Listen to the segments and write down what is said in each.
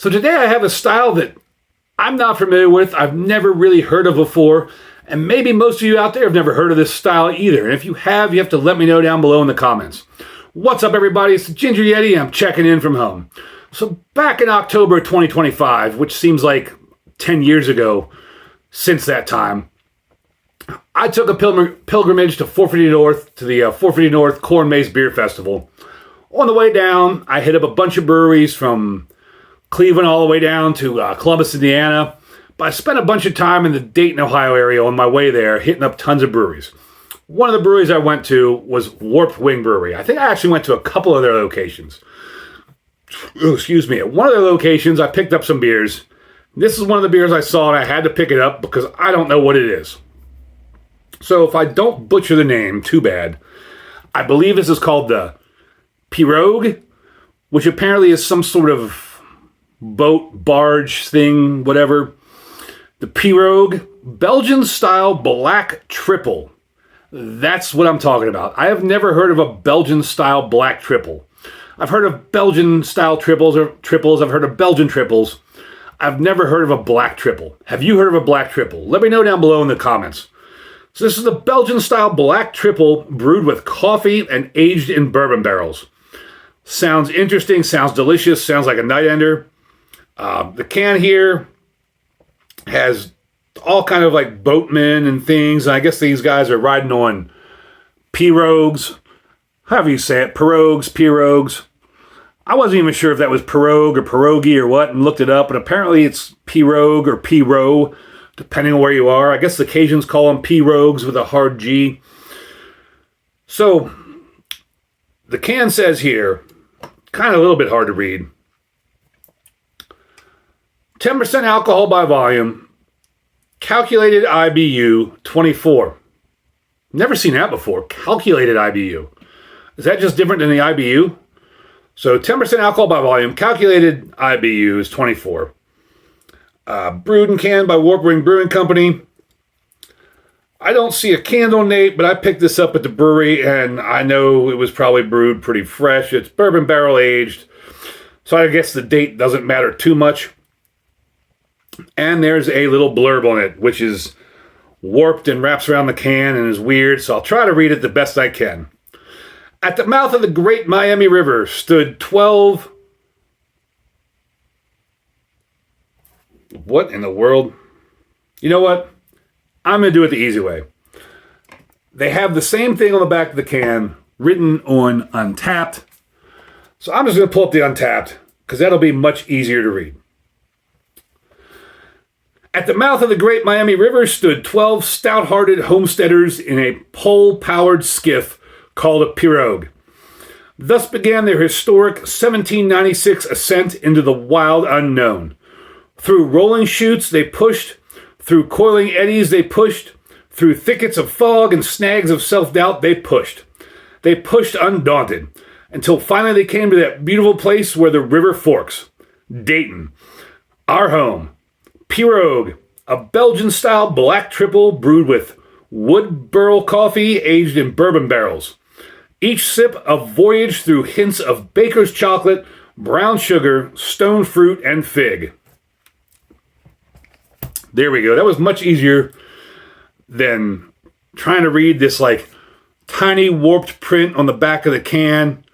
So today I have a style that I'm not familiar with, I've never really heard of before, and maybe most of you out there have never heard of this style either. And if you have to let me know down below in the comments. What's up, everybody? It's the Ginger Yeti, and I'm checking in from home. So back in October 2025, which seems like 10 years ago since that time, I took a pilgrimage to 450 North, to the 450 North Corn Maze Beer Festival. On the way down, I hit up a bunch of breweries from Cleveland all the way down to Columbus, Indiana. But I spent a bunch of time in the Dayton, Ohio area on my way there, hitting up tons of breweries. One of the breweries I went to was Warped Wing Brewery. I think I actually went to a couple of their locations. Oh, excuse me. At one of their locations, I picked up some beers. This is one of the beers I saw, and I had to pick it up because I don't know what it is. So if I don't butcher the name, too bad. I believe this is called the Pirogue, which apparently is some sort of boat, barge thing, whatever. The Pirogue Belgian Style Black Tripel. That's what I'm talking about. I have never heard of a Belgian Style Black Tripel. I've heard of Belgian Style triples. I've heard of Belgian triples. I've never heard of a black triple. Have you heard of a black triple? Let me know down below in the comments. So this is the Belgian Style Black Tripel brewed with coffee and aged in bourbon barrels. Sounds interesting, sounds delicious, sounds like a night ender. The can here has all kind of like boatmen and things. And I guess these guys are riding on pirogues. However you say it, pirogues. I wasn't even sure if that was pirogue or pierogi or what, and looked it up. And apparently it's pirogue or piro, depending on where you are. I guess the Cajuns call them pirogues with a hard G. So the can says here, kind of a little bit hard to read, 10% alcohol by volume, calculated IBU 24. Never seen that before, calculated IBU. Is that just different than the IBU? So 10% alcohol by volume, calculated IBU is 24. Brewed and canned by Warped Wing Brewing Company. I don't see a candle date, but I picked this up at the brewery, and I know it was probably brewed pretty fresh. It's bourbon barrel aged, so I guess the date doesn't matter too much. And there's a little blurb on it, which is warped and wraps around the can and is weird, so I'll try to read it the best I can. At the mouth of the Great Miami River stood 12... What in the world? You know what? I'm going to do it the easy way. They have the same thing on the back of the can written on Untapped. So I'm just going to pull up the Untapped because that'll be much easier to read. At the mouth of the Great Miami River stood 12 stout-hearted homesteaders in a pole-powered skiff called a pirogue. Thus began their historic 1796 ascent into the wild unknown. Through rolling chutes they pushed, through coiling eddies they pushed, through thickets of fog and snags of self-doubt they pushed. They pushed undaunted, until finally they came to that beautiful place where the river forks. Dayton, our home. Pirogue, a Belgian-style black triple brewed with wood burl coffee aged in bourbon barrels. Each sip a voyage through hints of baker's chocolate, brown sugar, stone fruit, and fig. There we go. That was much easier than trying to read this like tiny warped print on the back of the can.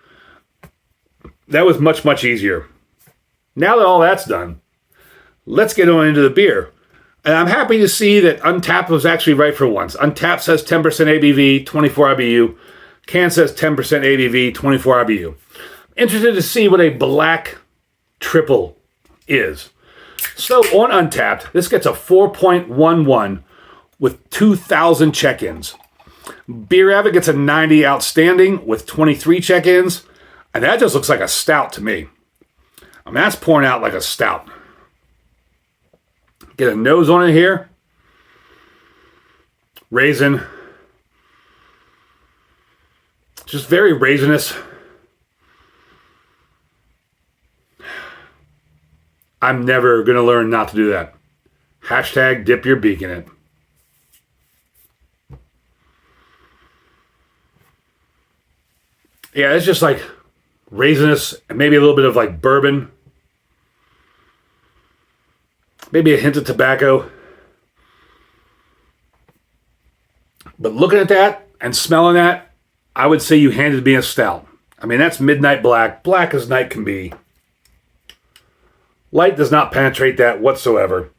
That was much, much easier. Now that all that's done, let's get on into the beer. And I'm happy to see that Untapped was actually right for once. Untapped says 10% ABV, 24 IBU. Can says 10% ABV, 24 IBU. Interested to see what a black triple is. So on Untapped, this gets a 4.11 with 2,000 check-ins. Beer Advocate gets a 90 outstanding with 23 check-ins. And that just looks like a stout to me. I mean, that's pouring out like a stout. Get a nose on it here. Raisin. Just very raisinous. I'm never going to learn not to do that. Hashtag dip your beak in it. Yeah, it's just like raisinous and maybe a little bit of like bourbon. maybe a hint of tobacco. But looking at that and smelling that, I would say you handed me a stout. I mean, that's midnight black. Black as night can be. Light does not penetrate that whatsoever.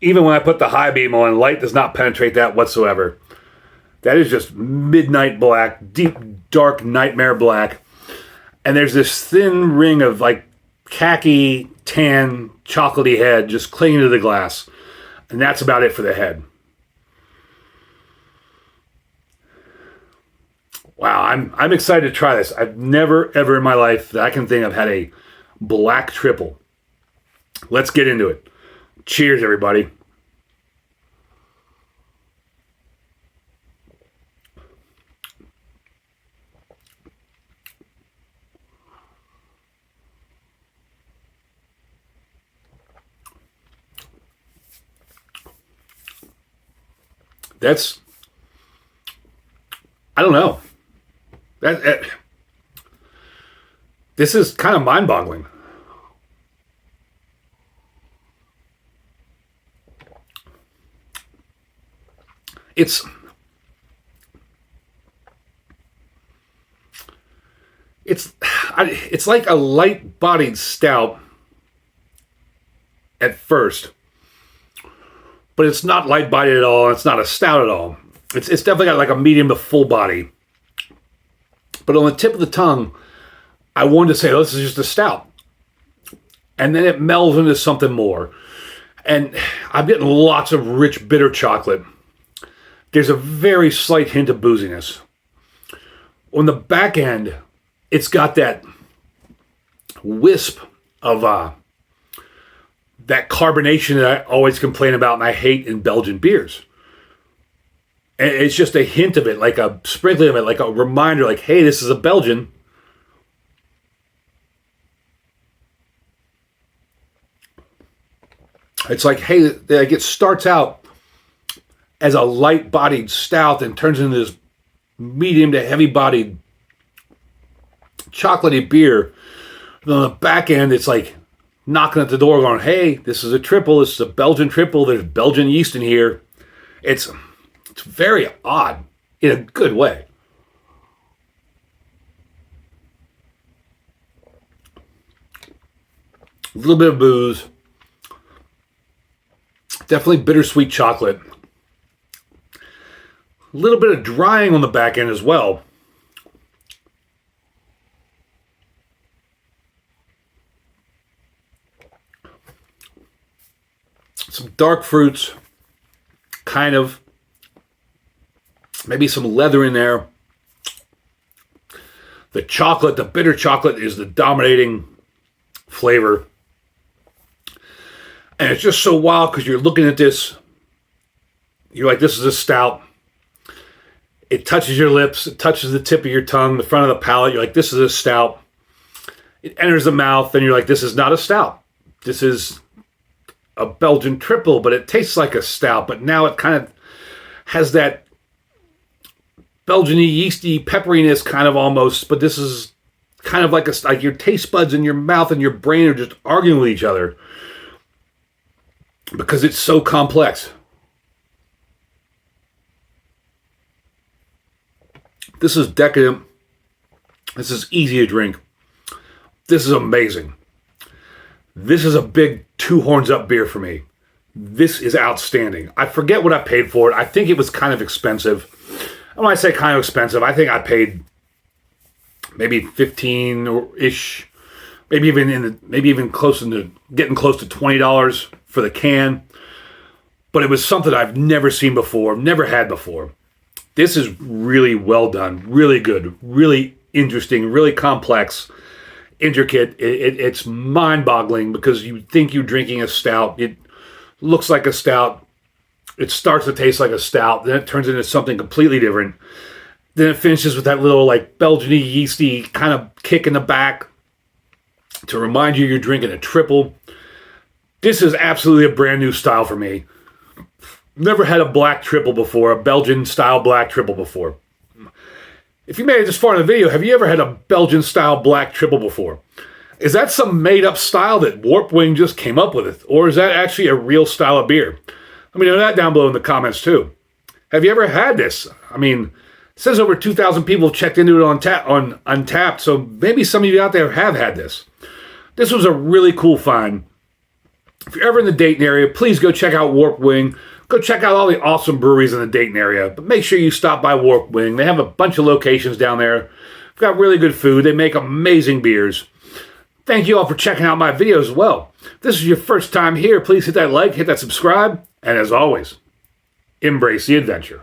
Even when I put the high beam on, light does not penetrate that whatsoever. That is just midnight black, deep, dark nightmare black. And there's this thin ring of like khaki, tan, chocolatey head just clinging to the glass. And that's about it for the head. Wow, I'm excited to try this. I've never, ever in my life that I can think of had a black triple. Let's get into it. Cheers, everybody. I don't know. This is kind of mind-boggling. It's like a light-bodied stout at first, but it's not light-bodied at all. It's not a stout at all. It's definitely got like a medium to full body. But on the tip of the tongue, I wanted to say, oh, this is just a stout. And then it melds into something more. And I'm getting lots of rich, bitter chocolate. There's a very slight hint of booziness. On the back end, it's got that wisp of that carbonation that I always complain about and I hate in Belgian beers. And it's just a hint of it, like a sprinkling of it, like a reminder, like, hey, this is a Belgian. It's like, hey, like it starts out as a light-bodied stout and turns into this medium to heavy-bodied chocolatey beer. And on the back end, it's like knocking at the door going, hey, this is a triple. This is a Belgian triple. There's Belgian yeast in here. It's very odd in a good way. A little bit of booze. Definitely bittersweet chocolate. A little bit of drying on the back end as well. Some dark fruits, kind of. Maybe some leather in there. The chocolate, the bitter chocolate is the dominating flavor. And it's just so wild because you're looking at this. You're like, this is a stout. It touches your lips. It touches the tip of your tongue, the front of the palate. You're like, this is a stout. It enters the mouth and you're like, this is not a stout. This is a Belgian triple, but it tastes like a stout. But now it kind of has that Belgian yeasty pepperiness kind of almost, but this is kind of like like your taste buds in your mouth and your brain are just arguing with each other because it's so complex. This is decadent. This is easy to drink. This is amazing. This is a big 2 horns up beer for me. This is outstanding. I forget what I paid for it. I think it was kind of expensive. And when I say kind of expensive, I think I paid maybe 15-ish, maybe even close to getting close to $20 for the can. But it was something I've never seen before, never had before. This is really well done, really good, really interesting, really complex, intricate. It's mind-boggling because you think you're drinking a stout. It looks like a stout. It starts to taste like a stout, then it turns into something completely different. Then it finishes with that little like Belgian yeasty kind of kick in the back to remind you you're drinking a triple. This is absolutely a brand new style for me. Never had a black triple before, a Belgian Style Black Tripel before. If you made it this far in the video, have you ever had a Belgian Style Black Triple before? Is that some made-up style that Warp Wing just came up with? Or is that actually a real style of beer? Let me know that down below in the comments too. Have you ever had this? I mean, it says over 2,000 people have checked into it on Untappd, so maybe some of you out there have had this. This was a really cool find. If you're ever in the Dayton area, please go check out Warp Wing. Go check out all the awesome breweries in the Dayton area, but make sure you stop by Warp Wing. They have a bunch of locations down there. They've got really good food. They make amazing beers. Thank you all for checking out my videos as well. If this is your first time here, please hit that like, hit that subscribe, and as always, embrace the adventure.